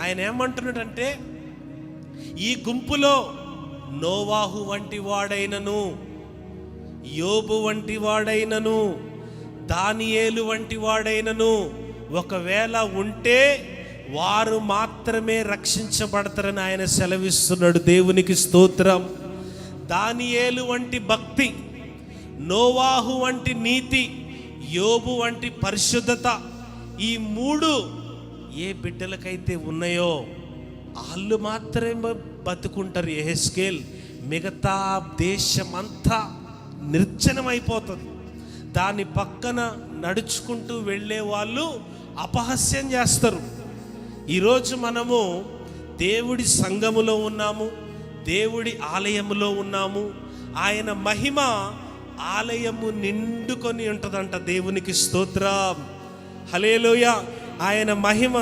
ఆయన ఏమంటున్నాడంటే, ఈ గుంపులో నోవాహు వంటి వాడైనను, యోబు వంటి వాడైనను, దానియేలు వంటి వాడైనను ఒకవేళ ఉంటే వారు మాత్రమే రక్షించబడతారని ఆయన సెలవిస్తున్నాడు. దేవునికి స్తోత్రం. దానియేలు వంటి భక్తి, నోవాహు వంటి నీతి, యోబు వంటి పరిశుద్ధత, ఈ మూడు ఏ బిడ్డలకైతే ఉన్నాయో వాళ్ళు మాత్రమే బతుకుంటారు. యెహెజ్కేల్, మిగతా దేశమంతా నిర్జనమైపోతుంది. దాని పక్కన నడుచుకుంటూ వెళ్ళే వాళ్ళు అపహాస్యం చేస్తారు. ఈరోజు మనము దేవుడి సంఘములో ఉన్నాము, దేవుడి ఆలయములో ఉన్నాము. ఆయన మహిమ ఆలయము నిండుకొని ఉంటుందంట. దేవునికి స్తోత్రం, హల్లెలూయా. ఆయన మహిమ